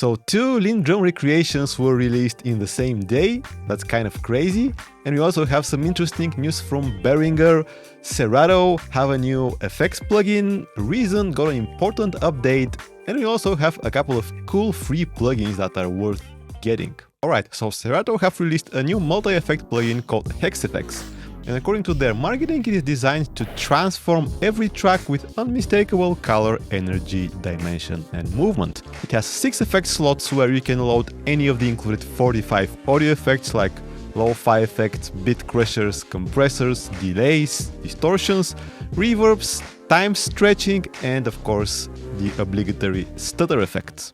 So 2 Linn drum recreations were released in the same day. That's kind of crazy. And we also have some interesting news from Behringer. Serato have a new FX plugin, Reason got an important update, and we also have a couple of cool free plugins that are worth getting. Alright, so Serato have released a new multi-effect plugin called Hex FX. And according to their marketing, it is designed to transform every track with unmistakable color, energy, dimension and movement. It has 6 effect slots where you can load any of the included 45 audio effects like lo-fi effects, bit crushers, compressors, delays, distortions, reverbs, time stretching and of course the obligatory stutter effects.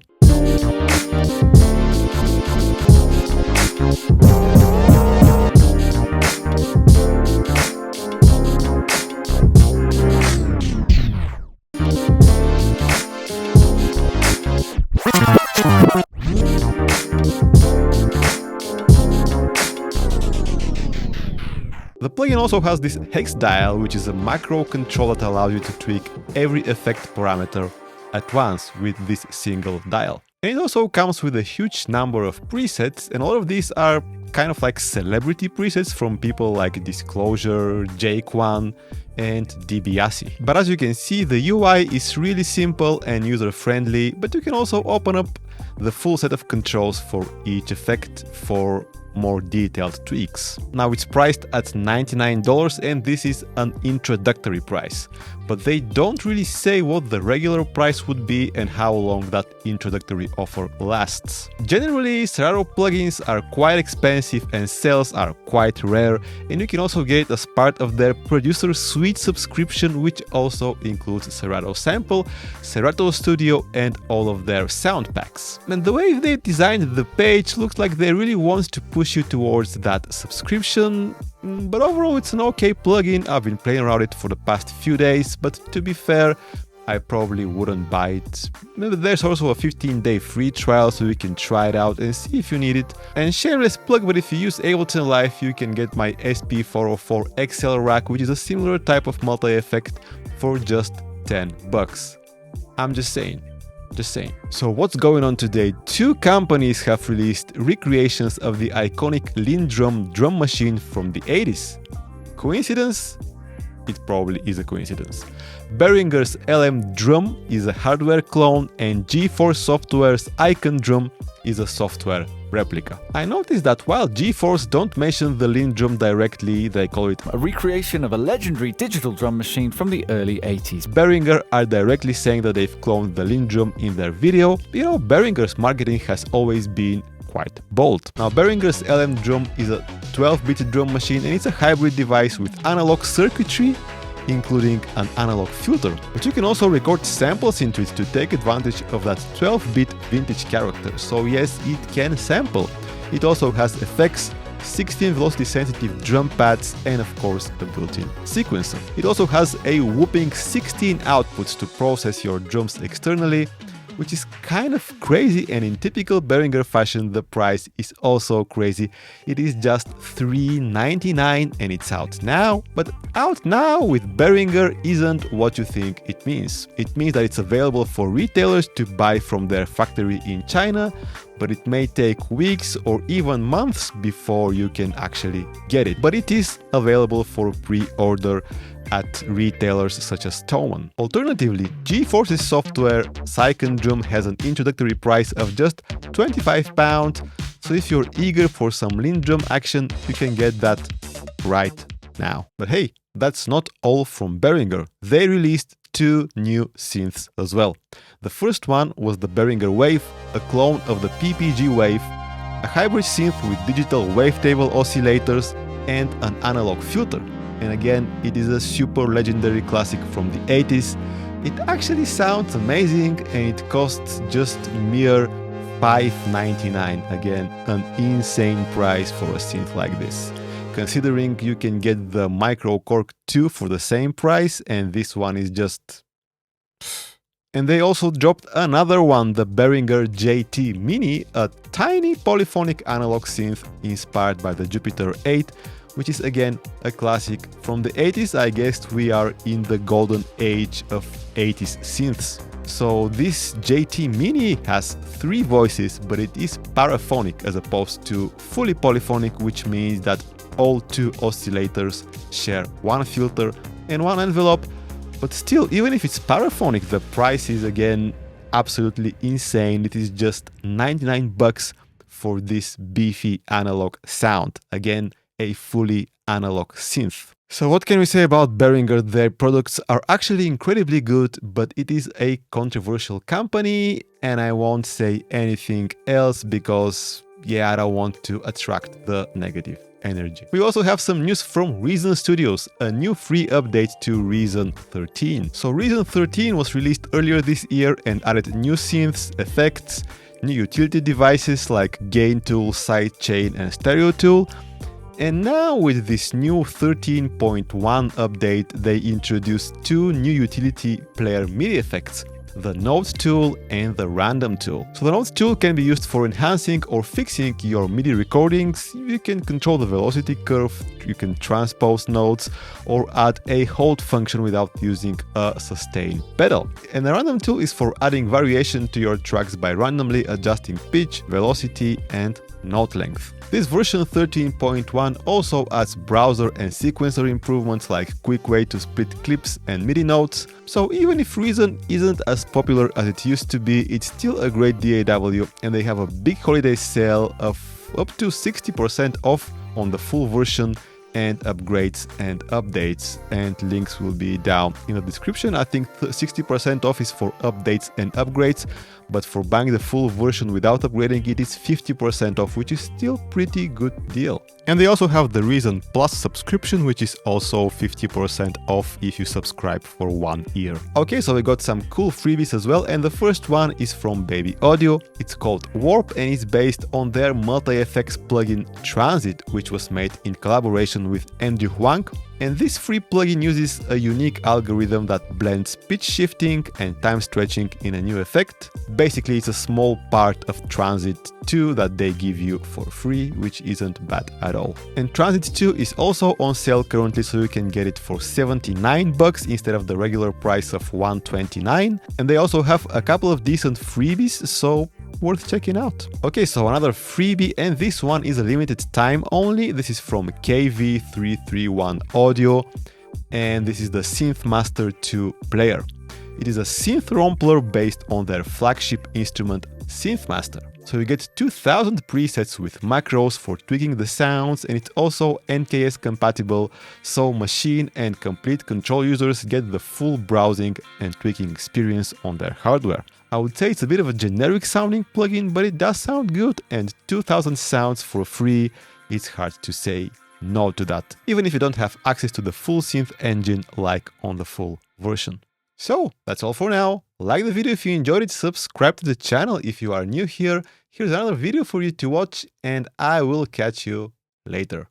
The plugin also has this hex dial, which is a macro control that allows you to tweak every effect parameter at once with this single dial. And it also comes with a huge number of presets, and all of these are kind of like celebrity presets from people like Disclosure, Jake1 and DiBiase. But as you can see, the UI is really simple and user-friendly, but you can also open up the full set of controls for each effect for more detailed tweaks. Now it's priced at $99 and this is an introductory price, but they don't really say what the regular price would be and how long that introductory offer lasts. Generally, Serato plugins are quite expensive and sales are quite rare, and you can also get it as part of their producer suite subscription, which also includes Serato Sample, Serato Studio and all of their sound packs. And the way they designed the page looks like they really want to push you towards that subscription, but overall it's an okay plugin. I've been playing around it for the past few days, but to be fair, I probably wouldn't buy it. There's also a 15-day free trial, so you can try it out and see if you need it. And shameless plug, but if you use Ableton Live, you can get my SP404 XL rack, which is a similar type of multi-effect, for just $10. I'm just saying. So what's going on today? 2 companies have released recreations of the iconic Linn drum machine from the 80s. Coincidence? It probably is a coincidence. Behringer's LM drum is a hardware clone and GeForce Software's Icon drum is a software replica. I noticed that while GeForce don't mention the Linn drum directly, they call it a recreation of a legendary digital drum machine from the early 80s. Behringer are directly saying that they've cloned the Linn drum in their video. You know, Behringer's marketing has always been quite bold. Now, Behringer's LM drum is a 12-bit drum machine and it's a hybrid device with analog circuitry, including an analog filter. But you can also record samples into it to take advantage of that 12-bit vintage character. So yes, it can sample. It also has effects, 16 velocity sensitive drum pads and of course a built-in sequencer. It also has a whopping 16 outputs to process your drums externally, which is kind of crazy, and in typical Behringer fashion, the price is also crazy. It is just $399 and it's out now. But out now with Behringer isn't what you think it means. It means that it's available for retailers to buy from their factory in China, but it may take weeks or even months before you can actually get it. But it is available for pre-order at retailers such as Thomann. Alternatively, GeForce's software Icon drum has an introductory price of just £25, so if you're eager for some Linn drum action, you can get that right now. But hey, that's not all from Behringer. They released 2 new synths as well. The first one was the Behringer Wave, a clone of the PPG Wave, a hybrid synth with digital wavetable oscillators and an analog filter. And again, it is a super legendary classic from the 80s. It actually sounds amazing and it costs just mere $599. Again, an insane price for a synth like this, considering you can get the Micro Cork 2 for the same price and this one is just... And they also dropped another one, the Behringer JT Mini, a tiny polyphonic analog synth inspired by the Jupiter 8, which is again a classic from the 80s. I guess we are in the golden age of 80s synths. So this JT Mini has 3 voices, but it is paraphonic as opposed to fully polyphonic, which means that all 2 oscillators share 1 filter and 1 envelope. But still, even if it's paraphonic, the price is again absolutely insane. It is just 99 bucks for this beefy analog sound. Again, a fully analog synth. So what can we say about Behringer? Their products are actually incredibly good, but it is a controversial company, and I won't say anything else because, yeah, I don't want to attract the negative energy. We also have some news from Reason Studios, a new free update to Reason 13. So Reason 13 was released earlier this year and added new synths, effects, new utility devices like gain tool, sidechain and stereo tool. And now with this new 13.1 update, they introduced 2 new utility player MIDI effects, the Note tool and the Random tool. So the Note tool can be used for enhancing or fixing your MIDI recordings. You can control the velocity curve, you can transpose notes, or add a hold function without using a sustain pedal. And the Random tool is for adding variation to your tracks by randomly adjusting pitch, velocity, and note length. This version 13.1 also adds browser and sequencer improvements like quick way to split clips and MIDI notes. So even if Reason isn't as popular as it used to be, it's still a great DAW, and they have a big holiday sale of up to 60% off on the full version and upgrades and updates, and links will be down in the description. I think 60% off is for updates and upgrades, but for buying the full version without upgrading it is 50% off, which is still pretty good deal. And they also have the Reason Plus subscription, which is also 50% off if you subscribe for 1 year. Okay, so we got some cool freebies as well, and the first one is from Baby Audio. It's called Warp and it's based on their multi-effects plugin Transit, which was made in collaboration with Andrew Huang. And this free plugin uses a unique algorithm that blends pitch shifting and time stretching in a new effect. Basically, it's a small part of Transit 2 that they give you for free, which isn't bad at all. And Transit 2 is also on sale currently, so you can get it for 79 bucks instead of the regular price of 129. And they also have a couple of decent freebies, so worth checking out. Okay, so another freebie, and this one is a limited time only. This is from KV331 Audio, and this is the Synthmaster 2 player. It is a synth rompler based on their flagship instrument Synthmaster. So you get 2000 presets with macros for tweaking the sounds, and it's also NKS compatible, so machine and complete control users get the full browsing and tweaking experience on their hardware. I would say it's a bit of a generic sounding plugin, but it does sound good, and 2000 sounds for free, it's hard to say no to that, even if you don't have access to the full synth engine like on the full version. So that's all for now. Like the video if you enjoyed it, subscribe to the channel if you are new here. Here's another video for you to watch, and I will catch you later.